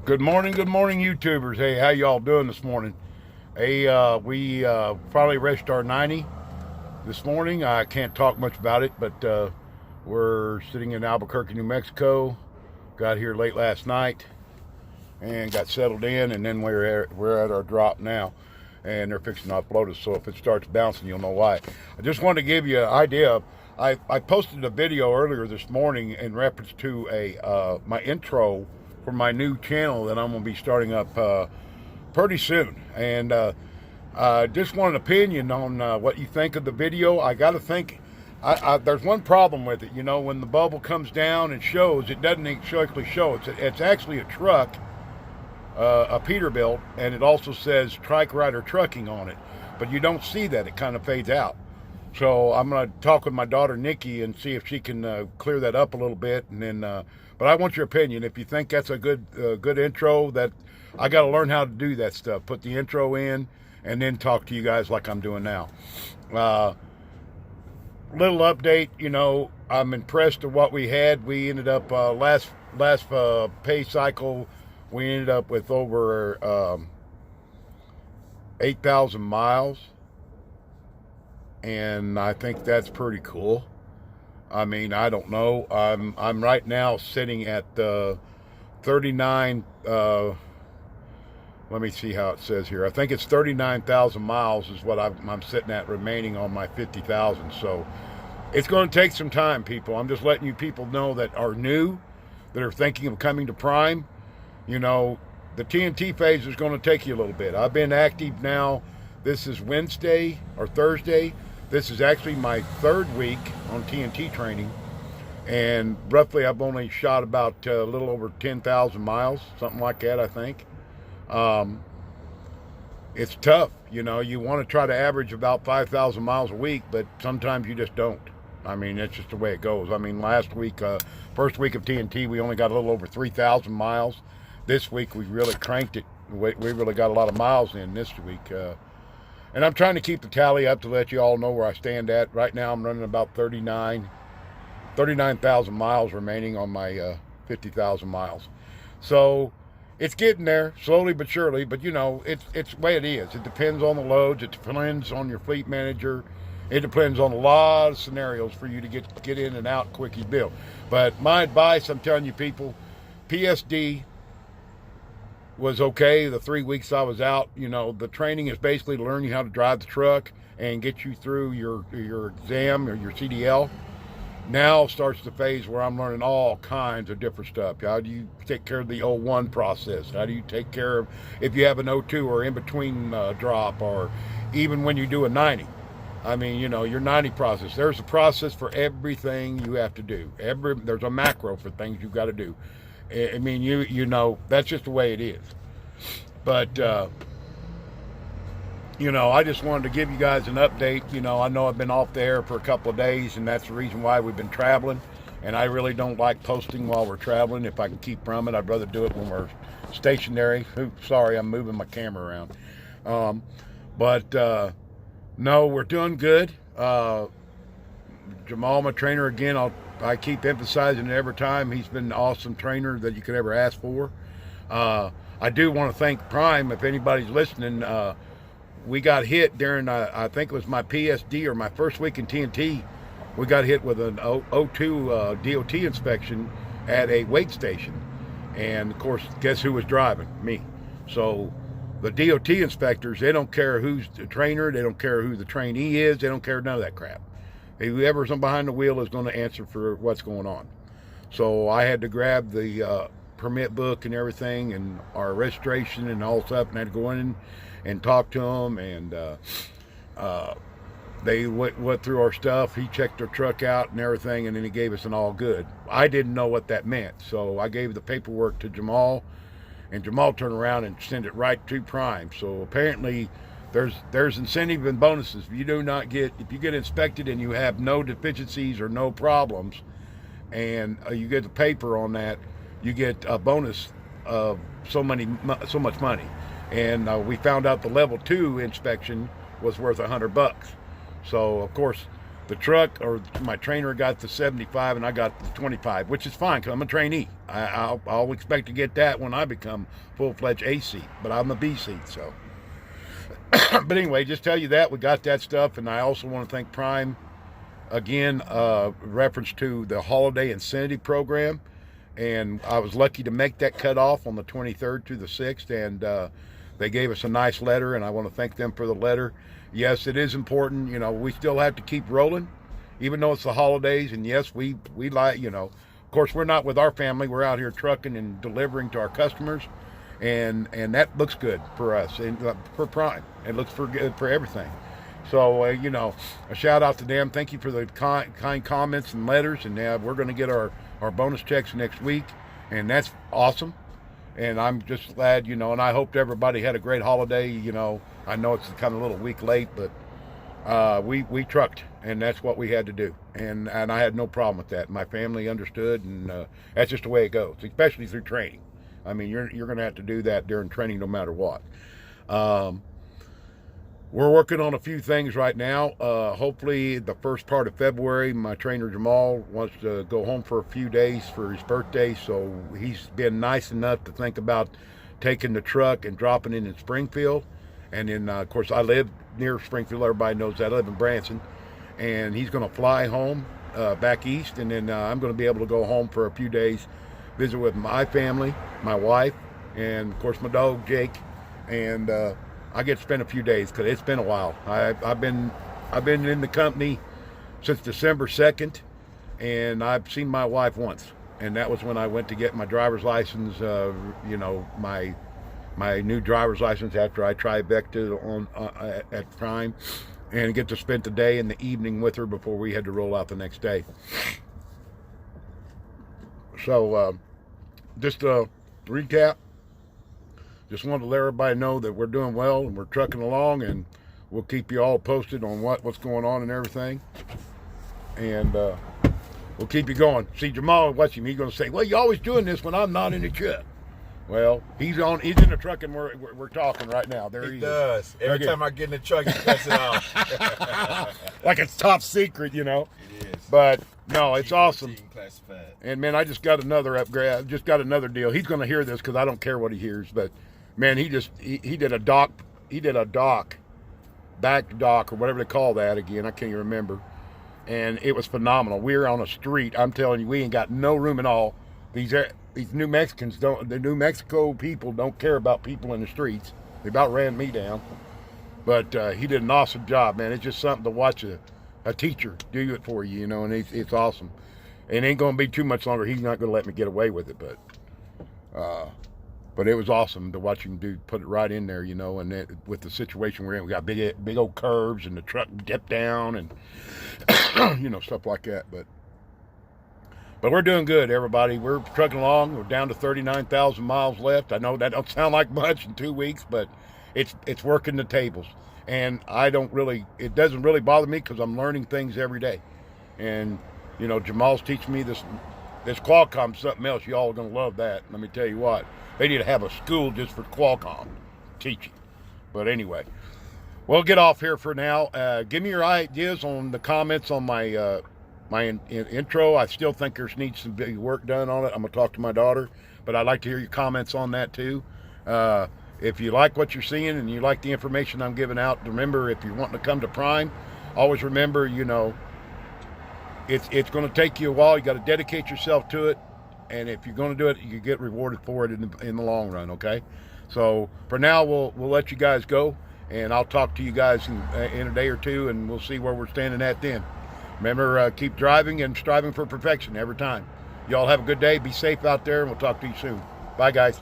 Good morning, YouTubers. Hey, how y'all doing this morning? Hey, we finally reached our 90 this morning. I can't talk much about it, but we're sitting in Albuquerque, New Mexico. Got here late last night and got settled in, and then we're at our drop now, and they're fixing to upload us. So if it starts bouncing, you'll know why. I just wanted to give you an idea. I posted a video earlier this morning in reference to my intro for my new channel that I'm going to be starting up pretty soon. And just want an opinion on what you think of the video. I got to think, there's one problem with it. You know, when the bubble comes down and shows, it doesn't exactly show. It's actually a truck, a Peterbilt, and it also says Trike Rider Trucking on it. But you don't see that. It kind of fades out. So I'm going to talk with my daughter Nikki and see if she can clear that up a little bit, and then. But I want your opinion. If you think that's a good intro, that I got to learn how to do that stuff. Put the intro in, and then talk to you guys like I'm doing now. Little update. You know, I'm impressed with what we had. We ended up last pay cycle. We ended up with over 8,000 miles. And I think that's pretty cool. I mean, I don't know. I'm right now sitting at 39. Let me see how it says here. I think it's 39,000 miles is what I'm sitting at remaining on my 50,000. So it's going to take some time, people. I'm just letting you people know that are new, that are thinking of coming to Prime. You know, the TNT phase is going to take you a little bit. I've been active now. This is Wednesday or Thursday. This is actually my third week on TNT training, and roughly I've only shot about a little over 10,000 miles, something like that, I think. It's tough, you know. You want to try to average about 5,000 miles a week, but sometimes you just don't. I mean, it's just the way it goes. I mean, last week, first week of TNT, we only got a little over 3,000 miles. This week, we really cranked it. We really got a lot of miles in this week. And I'm trying to keep the tally up to let you all know where I stand at. Right now, I'm running about 39,000 miles remaining on my 50,000 miles. So it's getting there, slowly but surely. But, you know, it's the way it is. It depends on the loads. It depends on your fleet manager. It depends on a lot of scenarios for you to get in and out quick as Bill. But my advice, I'm telling you people, PSD was okay. The 3 weeks I was out, you know, the training is basically to learn you how to drive the truck and get you through your exam or your CDL. Now starts the phase where I'm learning all kinds of different stuff. How do you take care of the O1 process? How do you take care of if you have an O2 or in between drop, or even when you do a 90? I mean, you know, your 90 process. There's a process for everything you have to do. There's a macro for things you've got to do. I mean, you know, that's just the way it is. But, you know, I just wanted to give you guys an update. You know, I know I've been off the air for a couple of days, and that's the reason why we've been traveling. And I really don't like posting while we're traveling. If I can keep from it, I'd rather do it when we're stationary. Oops, sorry, I'm moving my camera around. No, we're doing good. Jamal, my trainer, again, I keep emphasizing it every time. He's been an awesome trainer that you could ever ask for. I do want to thank Prime. If anybody's listening, we got hit during, I think it was my PSD or my first week in TNT. We got hit with an O2 DOT inspection at a weight station. And, of course, guess who was driving? Me. So the DOT inspectors, they don't care who's the trainer. They don't care who the trainee is. They don't care none of that crap. Whoever's behind the wheel is going to answer for what's going on. So I had to grab the permit book and everything and our registration and all stuff, and I had to go in and talk to them. And they went through our stuff. He checked our truck out and everything, and then he gave us an all good. I didn't know what that meant, so I gave the paperwork to Jamal, and Jamal turned around and sent it right to Prime. So apparently there's incentive and bonuses. If you get inspected and you have no deficiencies or no problems, and you get the paper on that, you get a bonus of so much money. And we found out the level 2 inspection was worth $100. So of course The truck or my trainer got the 75 and I got the 25, which is fine because I'm a trainee. I'll expect to get that when I become full-fledged A seat, but I'm a B seat, so. But anyway, just tell you that we got that stuff, and I also want to thank Prime again, reference to the holiday incentive program, and I was lucky to make that cutoff on the 23rd to the 6th, and they gave us a nice letter, and I want to thank them for the letter. Yes, it is important. You know, we still have to keep rolling, even though it's the holidays. And yes, we like, you know, of course, we're not with our family. We're out here trucking and delivering to our customers, and that looks good for us and for Prime. It looks good for everything. So, you know, a shout out to them. Thank you for the kind comments and letters. And we're going to get our bonus checks next week, and that's awesome. And I'm just glad, you know, and I hope everybody had a great holiday. You know, I know it's kind of a little week late, but we trucked, and that's what we had to do. And I had no problem with that. My family understood, and that's just the way it goes, especially through training. I mean, you're going to have to do that during training no matter what. We're working on a few things right now. Hopefully the first part of February, my trainer Jamal wants to go home for a few days for his birthday. So he's been nice enough to think about taking the truck and dropping it in Springfield. And then, of course, I live near Springfield. Everybody knows that. I live in Branson. And he's going to fly home back east. And then I'm going to be able to go home for a few days, visit with my family, my wife, and, of course, my dog, Jake. And I get to spend a few days because it's been a while. I've been in the company since December 2nd, and I've seen my wife once, and that was when I went to get my driver's license. You know, my new driver's license after I trifected on at Prime, and get to spend the day and the evening with her before we had to roll out the next day. So just to recap. Just wanted to let everybody know that we're doing well and we're trucking along, and we'll keep you all posted on what's going on and everything. And we'll keep you going. See, Jamal, watch him. He's going to say, well, you're always doing this when I'm not in the truck. Well, he's in the truck, and we're talking right now. There he does. Every time I get in the truck, he cuts it off. Like it's top secret, you know. It is. But no, it's awesome. Classified. And man, I just got another upgrade. I just got another deal. He's going to hear this because I don't care what he hears. But man, he did a dock. He did a back dock or whatever they call that again. I can't even remember. And it was phenomenal. We were on a street. I'm telling you, we ain't got no room at all. These New Mexicans don't. The New Mexico people don't care about people in the streets. They about ran me down. But he did an awesome job, man. It's just something to watch a teacher do it for you, you know, and it's awesome. It ain't going to be too much longer. He's not going to let me get away with it, but it was awesome to watch him put it right in there, you know. And with the situation we're in, we got big old curves, and the truck dipped down, and you know, stuff like that. But we're doing good, everybody. We're trucking along. We're down to 39,000 miles left. I know that don't sound like much in 2 weeks, but it's working the tables. And it doesn't really bother me because I'm learning things every day. And, you know, Jamal's teaching me this Qualcomm, something else. Y'all are going to love that. Let me tell you what. They need to have a school just for Qualcomm teaching. But anyway, we'll get off here for now. Give me your ideas on the comments on my intro. I still think there needs some big work done on it. I'm going to talk to my daughter. But I'd like to hear your comments on that too. If you like what you're seeing and you like the information I'm giving out, remember, if you're wanting to come to Prime, always remember, you know, it's going to take you a while. You got to dedicate yourself to it, and if you're going to do it, you get rewarded for it in the long run. Okay, so for now, we'll let you guys go, and I'll talk to you guys in a day or two, and we'll see where we're standing at then. Remember, keep driving and striving for perfection every time. Y'all have a good day. Be safe out there, and we'll talk to you soon. Bye, guys.